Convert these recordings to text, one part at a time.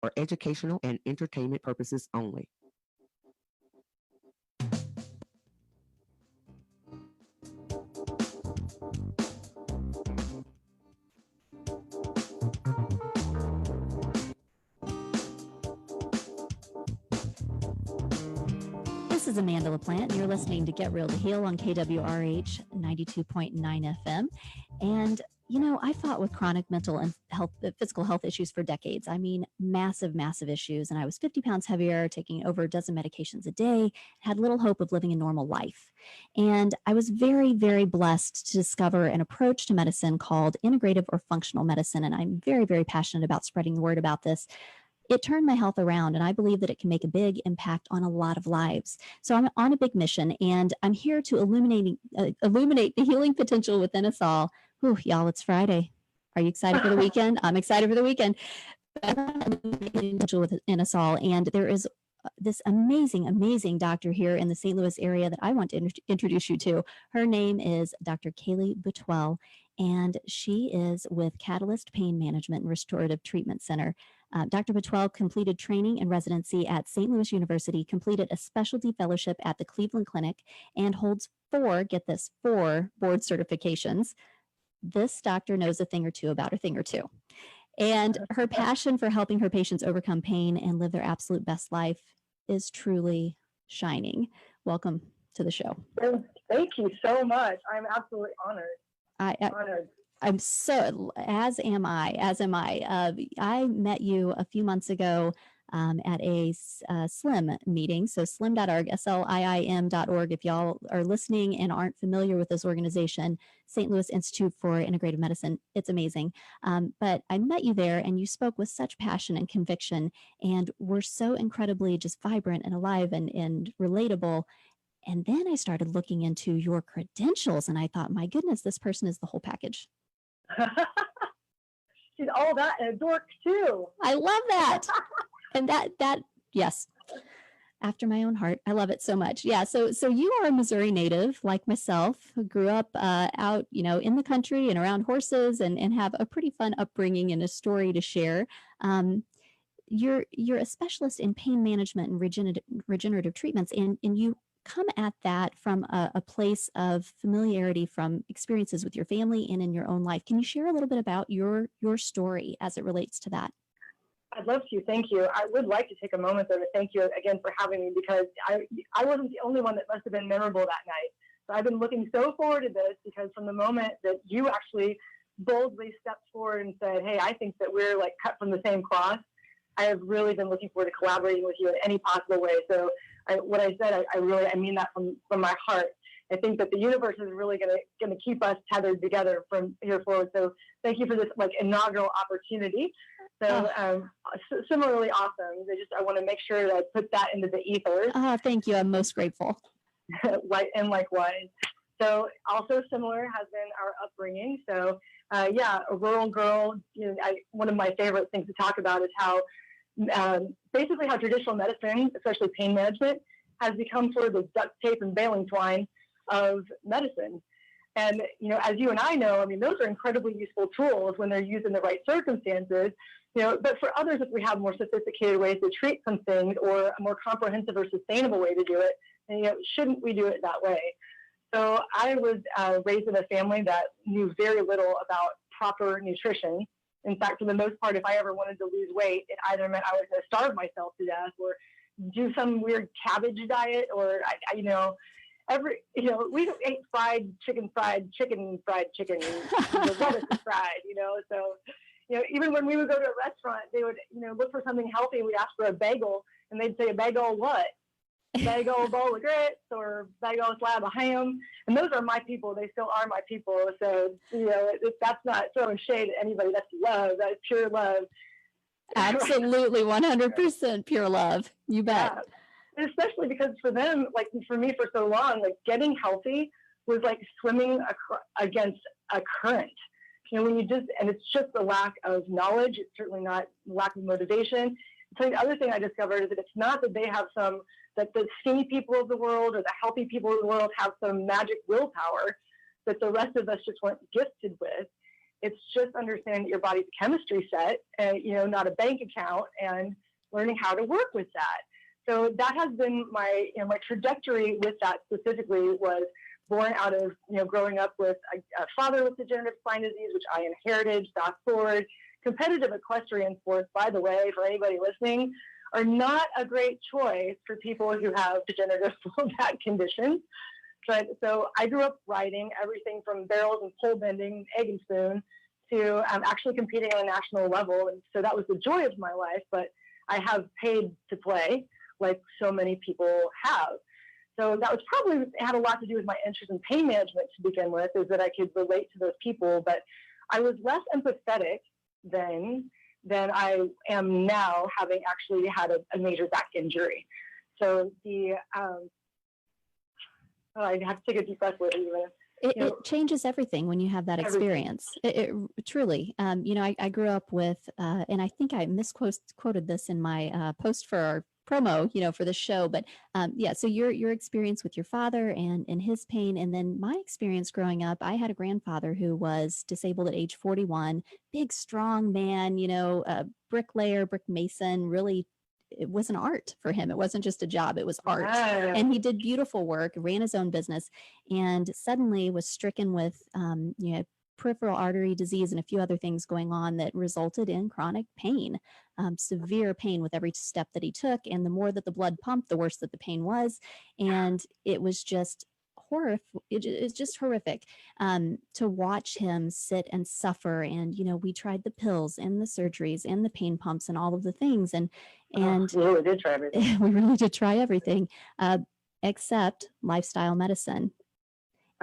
for educational and entertainment purposes only. This is Amanda LaPlante, and you're listening to Get Real to Heal on KWRH 92.9 FM. And, you know, I fought with chronic mental and physical health issues for decades. I mean, massive, massive issues. And I was 50 pounds heavier, taking over a dozen medications a day, had little hope of living a normal life. And I was very, very blessed to discover an approach to medicine called integrative or functional medicine. And I'm very, very passionate about spreading the word about this. It turned my health around, and I believe that it can make a big impact on a lot of lives. So I'm on a big mission, and I'm here to illuminate the healing potential within us all. Whew, y'all, it's Friday. Are you excited for the weekend? I'm excited for the weekend. Potential within us all, and there is this amazing, amazing doctor here in the St. Louis area that I want to introduce you to. Her name is Dr. Kaylea Boutwell, and she is with Katalyst Pain Management and Restorative Treatment Center. Dr. Boutwell completed training and residency at St. Louis University, completed a specialty fellowship at the Cleveland Clinic, and holds four board certifications. This doctor knows a thing or two about a thing or two. And her passion for helping her patients overcome pain and live their absolute best life is truly shining. Welcome to the show. Thank you so much. I'm absolutely honored. Honored. I'm so, as am I. I met you a few months ago at a SLIM meeting. So slim.org, SLIIM.org. If y'all are listening and aren't familiar with this organization, St. Louis Institute for Integrative Medicine, it's amazing. But I met you there, and you spoke with such passion and conviction, and were so incredibly just vibrant and alive and relatable. And then I started looking into your credentials, and I thought, my goodness, this person is the whole package. She's all that and a dork too. I love that. And that yes, after my own heart. I love it so much. Yeah. So you are a Missouri native like myself, who grew up out, in the country and around horses, and have a pretty fun upbringing and a story to share. You're a specialist in pain management and regenerative treatments, and you come at that from a place of familiarity from experiences with your family and in your own life. Can you share a little bit about your story as it relates to that? I'd love to. Thank you. I would like to take a moment, though, to thank you again for having me, because I wasn't the only one that must have been memorable that night. So I've been looking so forward to this, because from the moment that you actually boldly stepped forward and said, hey, I think that we're like cut from the same cloth, I have really been looking forward to collaborating with you in any possible way. So what I said, I mean that from my heart. I think that the universe is really going to keep us tethered together from here forward. So thank you for this inaugural opportunity. So similarly awesome. I want to make sure that I put that into the ethers. Thank you. I'm most grateful. And likewise. So also similar has been our upbringing. So a rural girl. One of my favorite things to talk about is how basically how traditional medicine, especially pain management, has become sort of the duct tape and baling twine of medicine. And, as you and I know, those are incredibly useful tools when they're used in the right circumstances, but for others, if we have more sophisticated ways to treat some things, or a more comprehensive or sustainable way to do it, then, shouldn't we do it that way? So I was raised in a family that knew very little about proper nutrition. In fact, for the most part, if I ever wanted to lose weight, it either meant I was going to starve myself to death, or do some weird cabbage diet, or we ate fried chicken, lettuce is fried. So even when we would go to a restaurant, they would look for something healthy. We'd ask for a bagel, and they'd say, a bagel what? Bagel bowl of grits, or bagel slab of ham. And those are my people. They still are my people. So that's not throwing shade at anybody. That's love. That's pure love. Absolutely, 100% pure love. You bet. Yeah. Especially because for them, for me for so long, getting healthy was like swimming against a current. When and it's just a lack of knowledge. It's certainly not lack of motivation. So the other thing I discovered is that it's not that they have that the skinny people of the world or the healthy people of the world have some magic willpower that the rest of us just weren't gifted with. It's just understanding that your body's chemistry set, not a bank account, and learning how to work with that. So that has been my trajectory with that specifically was born out of, growing up with a father with degenerative spine disease, which I inherited, fast forward. Competitive equestrian sports, by the way, for anybody listening, are not a great choice for people who have degenerative back conditions. But so I grew up riding everything from barrels and pole bending, egg and spoon, to actually competing on a national level. And so that was the joy of my life, but I have paid to play like so many people have. So that was probably had a lot to do with my interest in pain management to begin with, is that I could relate to those people. But I was less empathetic then than I am now, having actually had a major back injury. So I have to take a deep breath with you. It changes everything when you have that experience. It truly, I grew up with, and I think I misquoted this in my post for our promo, for the show, but so your experience with your father and his pain, and then my experience growing up, I had a grandfather who was disabled at age 41, big, strong man, bricklayer, brick mason, really. It was an art for him. It wasn't just a job, it was art. Yeah. And he did beautiful work, ran his own business, and suddenly was stricken with, peripheral artery disease and a few other things going on that resulted in chronic pain, severe pain with every step that he took. And the more that the blood pumped, the worse that the pain was. And it was just it's just horrific to watch him sit and suffer. And, we tried the pills and the surgeries and the pain pumps and all of the things. And we really did try everything. We really did try everything, except lifestyle medicine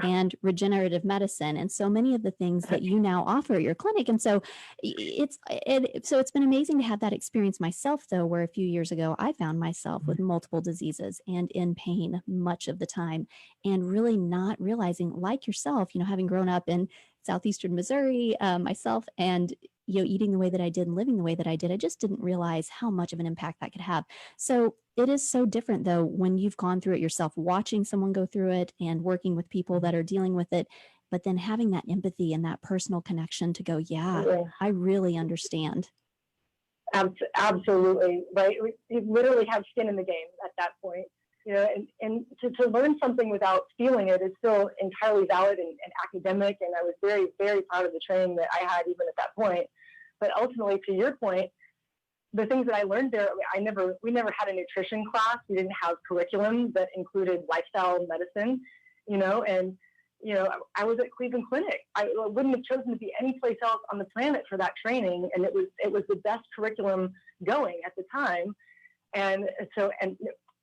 and regenerative medicine, and so many of the things that you now offer at your clinic. And so it's been amazing to have that experience myself, though, where a few years ago I found myself with multiple diseases and in pain much of the time, and really not realizing, like yourself, having grown up in southeastern Missouri myself, and eating the way that I did and living the way that I did, I just didn't realize how much of an impact that could have. So it is so different, though, when you've gone through it yourself, watching someone go through it and working with people that are dealing with it, but then having that empathy and that personal connection to go, I really understand. Absolutely, right? You literally have skin in the game at that point. And to learn something without feeling it is still entirely valid and academic. And I was very, very proud of the training that I had even at that point. But ultimately, to your point, the things that I learned there, we never had a nutrition class. We didn't have curriculum that included lifestyle medicine, I was at Cleveland Clinic. I wouldn't have chosen to be anyplace else on the planet for that training. And it was the best curriculum going at the time. And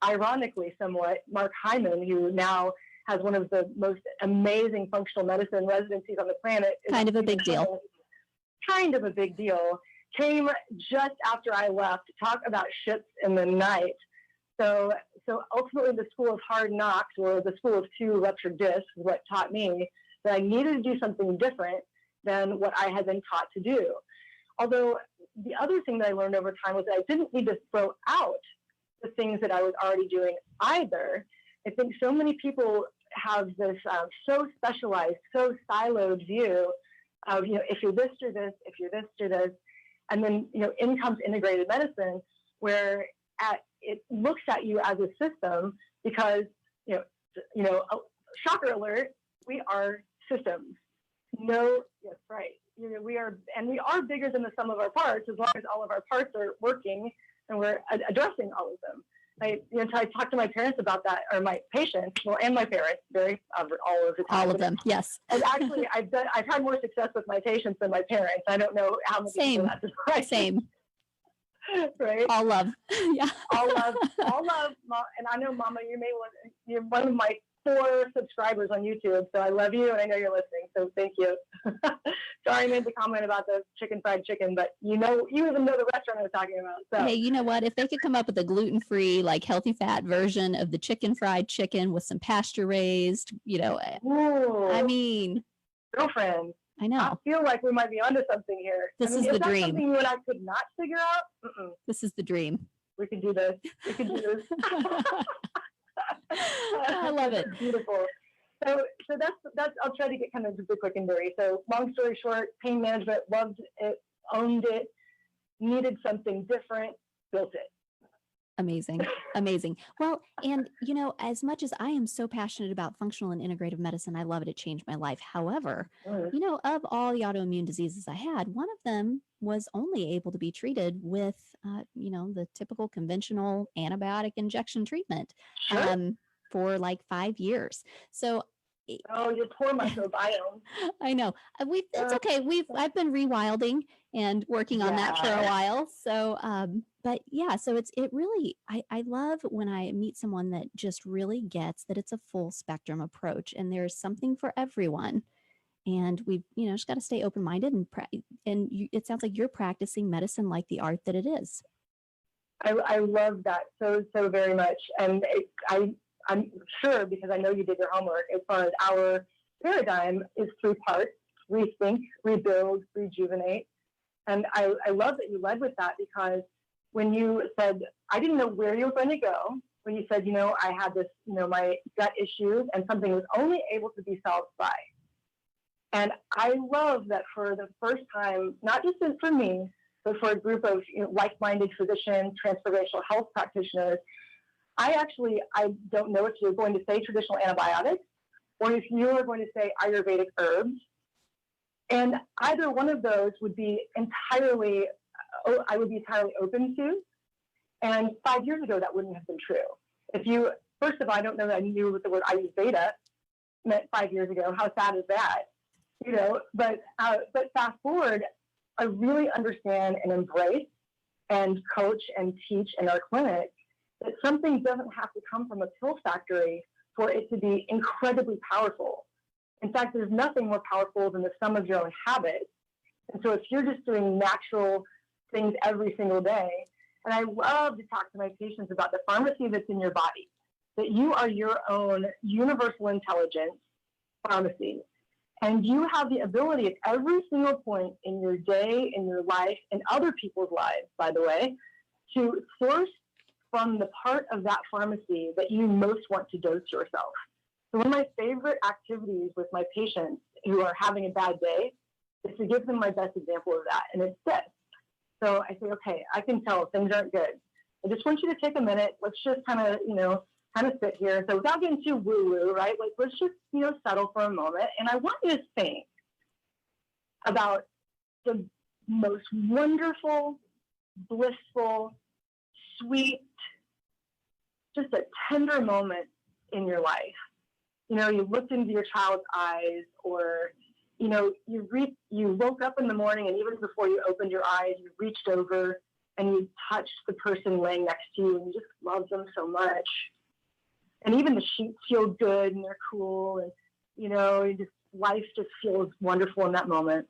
ironically, somewhat, Mark Hyman, who now has one of the most amazing functional medicine residencies on the planet. Kind of a big deal. Kind of a big deal. Came just after I left to talk about ships in the night. So ultimately, the school of hard knocks, or the school of two ruptured discs, is what taught me that I needed to do something different than what I had been taught to do. Although the other thing that I learned over time was that I didn't need to throw out the things that I was already doing either. I think so many people have this so specialized, so siloed view of, if you're this or this, if you're this or this, and then, in comes integrated medicine, where it looks at you as a system because, shocker alert, we are systems. No, yes, right. We are bigger than the sum of our parts, as long as all of our parts are working and we're addressing all of them. I talk to my parents about that, or my patients, and my parents, all of the time. All of them, yes. And actually, I've had more success with my patients than my parents. I don't know how many people that's right. Same. Right. All love. Yeah. All love. Mom. And I know, Mama, you're one of my 4 subscribers on YouTube, so I love you, and I know you're listening, so thank you. Sorry I made the comment about the fried chicken, but you even know the restaurant I was talking about. So. Hey, you know what? If they could come up with a gluten-free, healthy fat version of the fried chicken with some pasture-raised, Ooh. I mean. Girlfriend. I know. I feel like we might be onto something here. This is the dream. Something you and I could not figure out? This is the dream. We can do this. I love it. Beautiful. so that's I'll try to get kind of super quick and dirty. So long story short, pain management, loved it, owned it, needed something different, built it. Amazing. Amazing. Well, and as much as I am so passionate about functional and integrative medicine, I love it. It changed my life. However, of all the autoimmune diseases I had, one of them was only able to be treated with, the typical conventional antibiotic injection treatment for like 5 years. So your poor microbiome. I know. It's okay. I've been rewilding and working on that for a while. So, but yeah, so it really, I love when I meet someone that just really gets that it's a full spectrum approach and there's something for everyone. And we've, just got to stay open-minded it sounds like you're practicing medicine like the art that it is. I love that so very much. And I'm sure, because I know you did your homework, as far as our paradigm is 3 parts: rethink, rebuild, rejuvenate. And I love that you led with that, because when you said, I didn't know where you were going to go, when you said, I had this, my gut issues and something was only able to be solved by. And I love that for the first time, not just for me, but for a group of like-minded physicians, transformational health practitioners, I don't know if you're going to say traditional antibiotics or if you are going to say Ayurvedic herbs. And either one of those would be entirely open to. And 5 years ago, that wouldn't have been true. First of all, I don't know that I knew what the word Ayurveda meant 5 years ago. How sad is that? But fast forward, I really understand and embrace and coach and teach in our clinic that something doesn't have to come from a pill factory for it to be incredibly powerful. In fact, there's nothing more powerful than the sum of your own habits. And so if you're just doing natural things every single day, and I love to talk to my patients about the pharmacy that's in your body, that you are your own universal intelligence pharmacy. And you have the ability at every single point in your day, in your life, and other people's lives, by the way, to source from the part of that pharmacy that you most want to dose yourself. So one of my favorite activities with my patients who are having a bad day is to give them my best example of that. And it's this. So I say, okay, I can tell things aren't good. I just want you to take a minute. Let's just kind of sit here. So without getting too woo-woo, right? Like, let's just, settle for a moment. And I want you to think about the most wonderful, blissful, sweet, just a tender moment in your life. You looked into your child's eyes, or, you woke up in the morning, and even before you opened your eyes, you reached over and you touched the person laying next to you, and you just loved them so much. And even the sheets feel good and they're cool, and life just feels wonderful in that moment.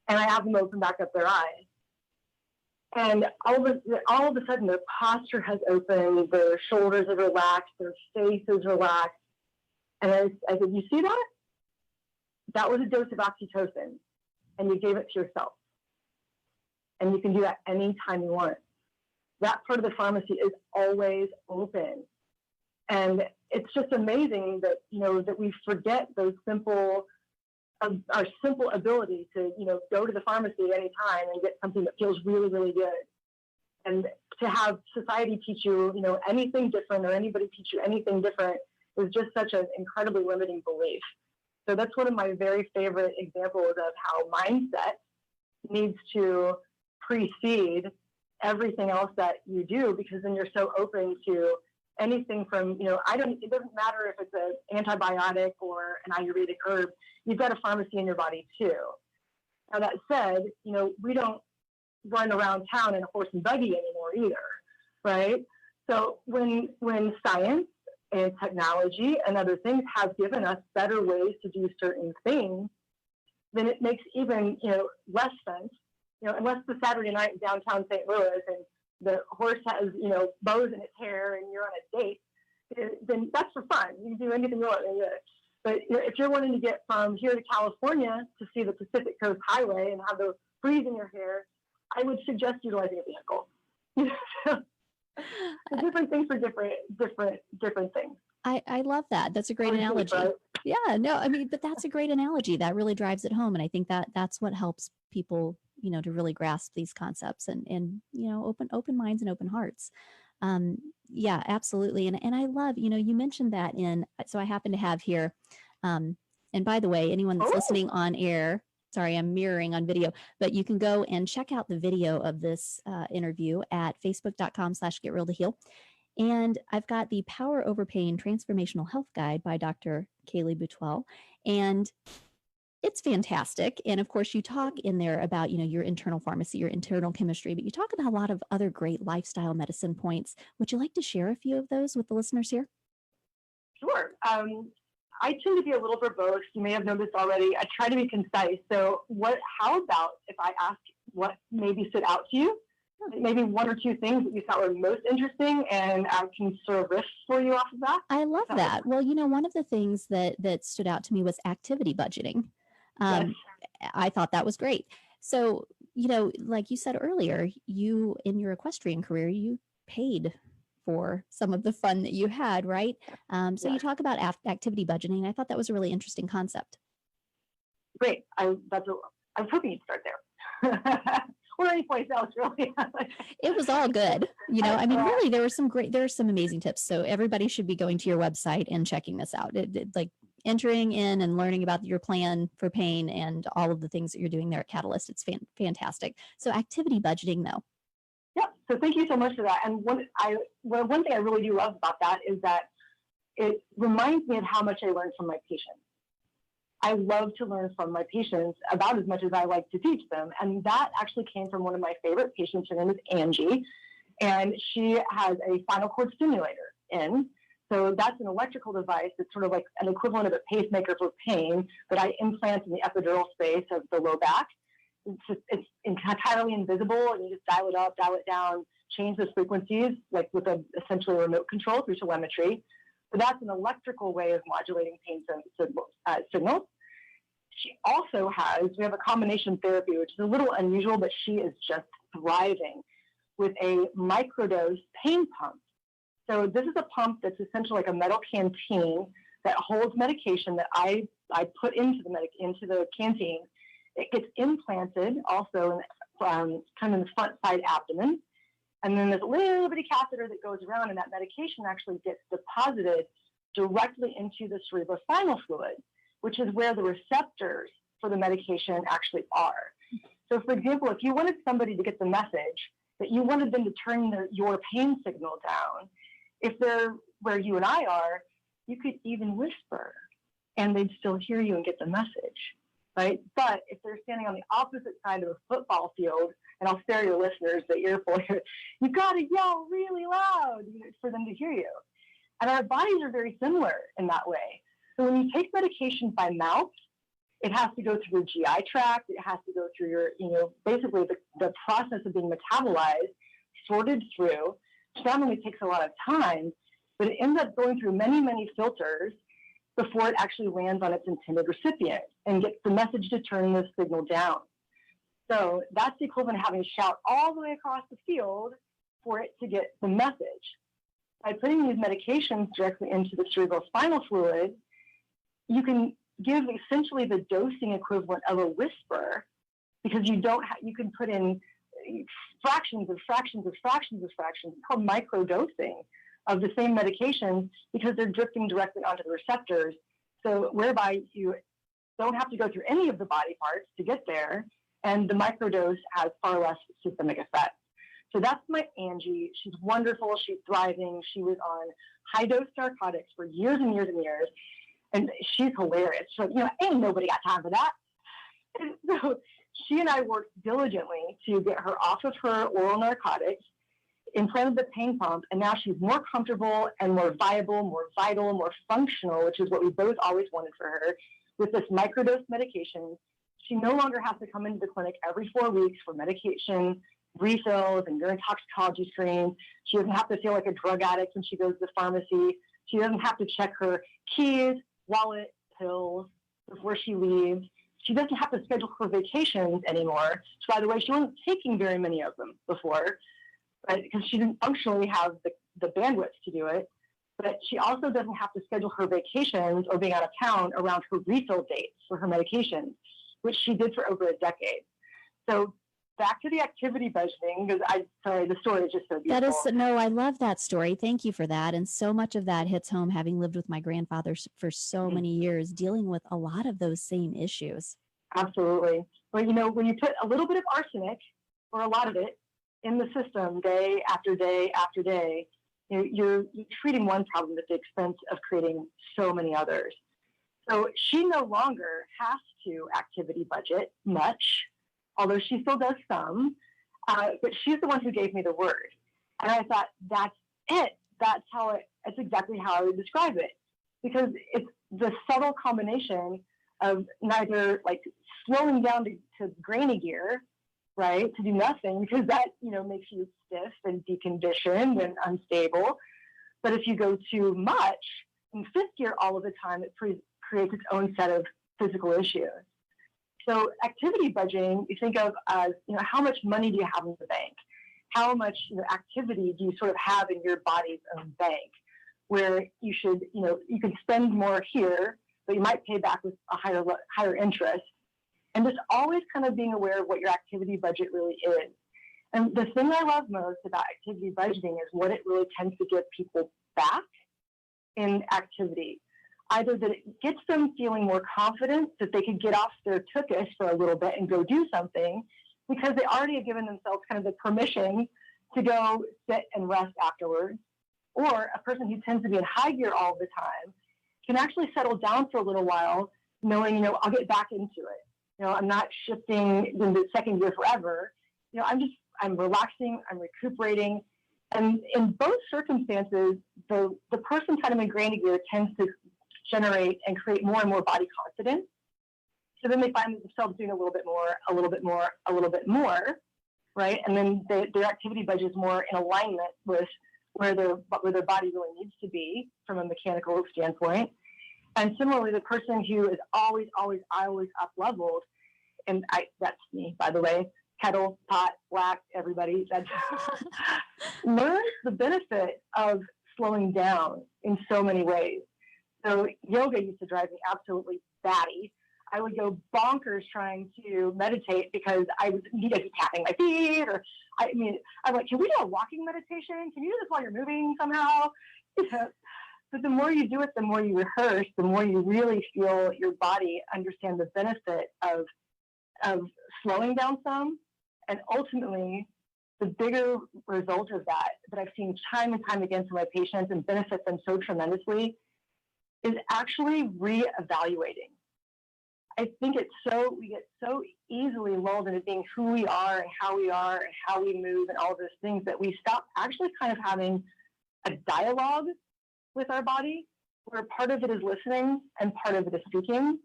And I have them open back up their eyes, and all of a sudden their posture has opened, their shoulders are relaxed, their face is relaxed. And I said, you see that? That was a dose of oxytocin, and you gave it to yourself. And you can do that anytime you want. That part of the pharmacy is always open. And it's just amazing that, that we forget our simple ability to, go to the pharmacy at any time and get something that feels really, really good. And to have society teach you, anything different, or anybody teach you anything different, is just such an incredibly limiting belief. So that's one of my very favorite examples of how mindset needs to precede everything else that you do, because then you're so open to anything from, it doesn't matter if it's an antibiotic or an Ayurvedic herb, you've got a pharmacy in your body too. Now that said, we don't run around town in a horse and buggy anymore either, right? So when science and technology and other things have given us better ways to do certain things, then it makes even, less sense, unless the Saturday night in downtown St. Louis and the horse has, bows in its hair and you're on a date, then that's for fun. You can do anything you want. But if you're wanting to get from here to California to see the Pacific Coast Highway and have the breeze in your hair, I would suggest utilizing a vehicle. Different things for different things. I love that. That's a great analogy. Yeah, no, I mean, but that's a great analogy. That really drives it home. And I think that that's what helps people, to really grasp these concepts and open minds and open hearts. Um, yeah, absolutely. And I love, you mentioned that so I happen to have here, um, and by the way, anyone that's listening on air, sorry, I'm mirroring on video, but you can go and check out the video of this interview at facebook.com/getrealtoheal. And I've got the Power Over Pain Transformational Health Guide by Dr. Kaylea Boutwell. And it's fantastic. And of course, you talk in there about, your internal pharmacy, your internal chemistry, but you talk about a lot of other great lifestyle medicine points. Would you like to share a few of those with the listeners here? Sure. I tend to be a little verbose. You may have noticed already. I try to be concise. So how about if I ask what maybe stood out to you? Maybe one or two things that you thought were most interesting, and I can sort of riff for you off of that. I love that. Well, one of the things that stood out to me was activity budgeting. Yes. I thought that was great. So, like you said earlier, you in your equestrian career, you paid for some of the fun that you had, right? So you talk about activity budgeting. I thought that was a really interesting concept. Great. I was hoping you'd start there. Or any place else, really. It was all good. Really, there are some amazing tips. So everybody should be going to your website and checking this out. Like entering in and learning about your plan for pain and all of the things that you're doing there at Katalyst. It's fantastic. So activity budgeting, though. Yeah. So thank you so much for that. And one thing I really do love about that is that it reminds me of how much I learned from my patients. I love to learn from my patients about as much as I like to teach them. And that actually came from one of my favorite patients. Her name is Angie, and she has a spinal cord stimulator in. So that's an electrical device. It's sort of like an equivalent of a pacemaker for pain that I implant in the epidural space of the low back. It's entirely invisible, and you just dial it up, dial it down, change the frequencies, like with essentially a remote control through telemetry. So that's an electrical way of modulating pain signals. She also we have a combination therapy, which is a little unusual, but she is just thriving with a microdose pain pump. So this is a pump that's essentially like a metal canteen that holds medication that I put into the canteen. It gets implanted also kind of in the front side abdomen. And then there's a little bitty catheter that goes around, and that medication actually gets deposited directly into the cerebrospinal fluid, which is where the receptors for the medication actually are. So for example, if you wanted somebody to get the message that you wanted them to turn your pain signal down, if they're where you and I are, you could even whisper and they'd still hear you and get the message, right? But if they're standing on the opposite side of a football field, and I'll spare your listeners the earful here, you got to yell really loud for them to hear you. And our bodies are very similar in that way. So when you take medication by mouth, it has to go through your GI tract. It has to go through your, basically the process of being metabolized, sorted through, which not only takes a lot of time, but it ends up going through many, many filters before it actually lands on its intended recipient and gets the message to turn the signal down. So that's the equivalent of having to shout all the way across the field for it to get the message. By putting these medications directly into the cerebrospinal fluid, you can give essentially the dosing equivalent of a whisper, because you can put in fractions of fractions of fractions of fractions. It's called microdosing of the same medications, because they're drifting directly onto the receptors. So whereby you don't have to go through any of the body parts to get there, and the microdose has far less systemic effects. So that's my Angie. She's wonderful. She's thriving. She was on high-dose narcotics for years and years and years. And she's hilarious. She's like, ain't nobody got time for that. And so she and I worked diligently to get her off of her oral narcotics, implanted the pain pump, and now she's more comfortable and more viable, more vital, more functional, which is what we both always wanted for her, with this microdose medication. She no longer has to come into the clinic every 4 weeks for medication refills and urine toxicology screens. She doesn't have to feel like a drug addict when she goes to the pharmacy. She doesn't have to check her keys, wallet, pills before she leaves. She doesn't have to schedule her vacations anymore. So, by the way, she wasn't taking very many of them before, right? Because she didn't functionally have the bandwidth to do it. but she also doesn't have to schedule her vacations or being out of town around her refill dates for her medications, which she did for over a decade. So back to the activity budgeting, because the story is just so beautiful. I love that story. Thank you for that. And so much of that hits home, having lived with my grandfather for so many years, dealing with a lot of those same issues. Absolutely. Well, when you put a little bit of arsenic, or a lot of it, in the system day after day after day, you're treating one problem at the expense of creating so many others. So she no longer has to activity budget much, although she still does some, but she's the one who gave me the word. And I thought, that's it. That's exactly how I would describe it. Because it's the subtle combination of neither like slowing down to grainy gear, right, to do nothing, because that, makes you stiff and deconditioned and unstable. But if you go too much in fifth gear all of the time, it creates its own set of physical issues. So activity budgeting, you think of as, how much money do you have in the bank? How much activity do you sort of have in your body's own bank, where you should, you can spend more here, but you might pay back with a higher interest. And just always kind of being aware of what your activity budget really is. And the thing I love most about activity budgeting is what it really tends to give people back in activity. Either that it gets them feeling more confident that they could get off their tuchus for a little bit and go do something, because they already have given themselves kind of the permission to go sit and rest afterwards. Or a person who tends to be in high gear all the time can actually settle down for a little while, knowing, I'll get back into it. I'm not shifting into second gear forever. I'm relaxing, I'm recuperating. And in both circumstances, the person kind of in grainy gear tends to generate and create more and more body confidence. So then they find themselves doing a little bit more, a little bit more, a little bit more, right? And then their activity budget is more in alignment with where their body really needs to be from a mechanical standpoint. And similarly, the person who is always up leveled, and that's me, by the way, kettle, pot, whack, everybody, that learns the benefit of slowing down in so many ways. So yoga used to drive me absolutely batty. I would go bonkers trying to meditate because I would need to be tapping my feet, or I'm like, can we do a walking meditation? Can you do this while you're moving somehow? But the more you do it, the more you rehearse, the more you really feel your body understand the benefit of slowing down some. And ultimately, the bigger result of that I've seen time and time again for my patients and benefit them so tremendously, is actually reevaluating. I think we get so easily lulled into being who we are and how we move and all those things, that we stop actually kind of having a dialogue with our body, where part of it is listening and part of it is speaking.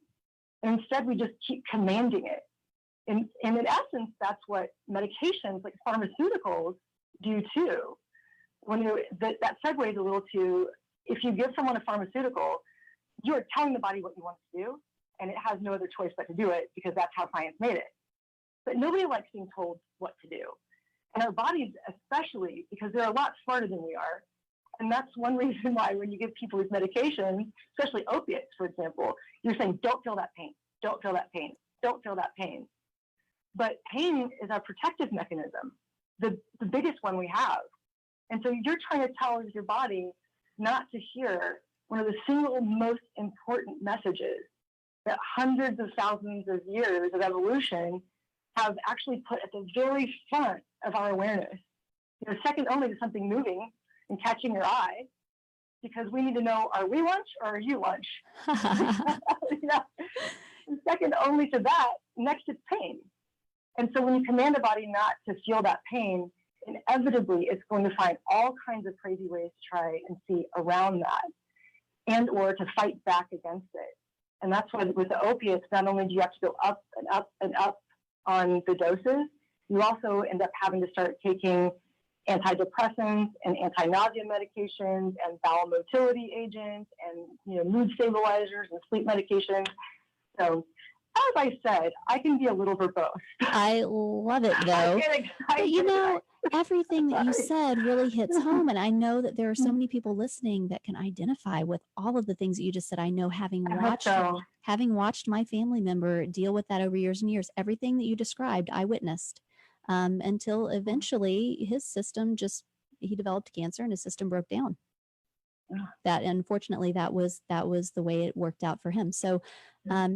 And instead, we just keep commanding it. And in essence, that's what medications like pharmaceuticals do too. That segues a little to, if you give someone a pharmaceutical, you are telling the body what you want to do, and it has no other choice but to do it, because that's how science made it. But nobody likes being told what to do. And our bodies especially, because they're a lot smarter than we are. And that's one reason why when you give people these medications, especially opiates, for example, you're saying, don't feel that pain, don't feel that pain, don't feel that pain. But pain is our protective mechanism, the biggest one we have. And so you're trying to tell your body not to hear one of the single most important messages that hundreds of thousands of years of evolution have actually put at the very front of our awareness. Second only to something moving and catching your eye, because we need to know, are we lunch or are you lunch? And second only to that, next is pain. And so when you command the body not to feel that pain, inevitably it's going to find all kinds of crazy ways to try and see around that, and or to fight back against it. And that's why with the opiates, not only do you have to go up and up and up on the doses, you also end up having to start taking antidepressants and anti-nausea medications and bowel motility agents and mood stabilizers and sleep medications. So as I said, I can be a little verbose. I love it though. But you know, everything that you said really hits home. And I know that there are so many people listening that can identify with all of the things that you just said. I know having watched my family member deal with that over years and years, everything that you described, I witnessed until eventually his system he developed cancer and his system broke down. That unfortunately that was the way it worked out for him. So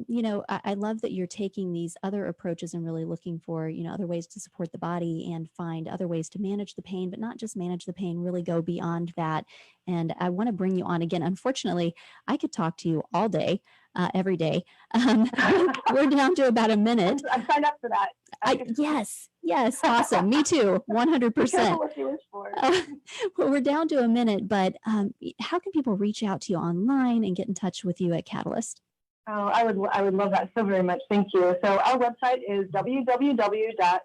you know, I love that you're taking these other approaches and really looking for, you know, other ways to support the body and find other ways to manage the pain, but not just manage the pain, really go beyond that. And I want to bring you on again. Unfortunately, I could talk to you all day, every day. We're down to about a minute. I signed up for that. Yes. Awesome. Me too. 100%. Well, we're down to a minute, but how can people reach out to you online and get in touch with you at Katalyst? Oh, I would love that so very much. Thank you. So our website is www.katalyst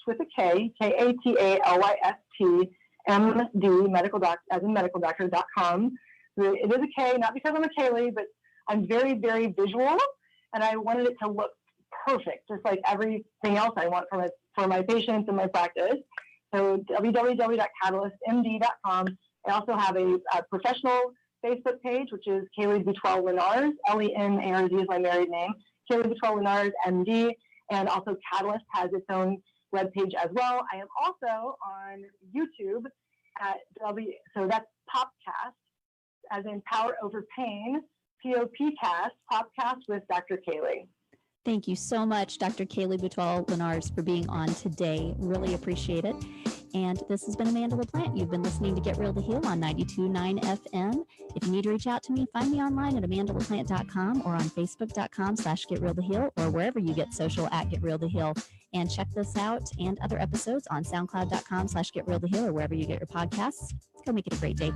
with a K, Katalyst, MD, medical doctor, as in medical doctor.com. It is a K, not because I'm a Kaylee, but I'm very, very visual, and I wanted it to look perfect, just like everything else I want for my patients and my practice. So www.katalystmd.com. I also have a professional Facebook page, which is Kaylea Boutwell Lenarz, Lenarz is my married name, Kaylea Boutwell Lenarz, MD, and also Katalyst has its own webpage as well. I am also on YouTube so that's Popcast, as in Power Over Pain, POPcast, Popcast with Dr. Kaylea. Thank you so much, Dr. Kaylea Boutwell Lenarz, for being on today. Really appreciate it. And this has been Amanda LaPlante. You've been listening to Get Real to Heal on 92.9 FM. If you need to reach out to me, find me online at amandalaplante.com or on facebook.com/getrealtoheal or wherever you get social at Get Real to Heal. And check this out and other episodes on soundcloud.com/getrealtoheal or wherever you get your podcasts. Go make it a great day.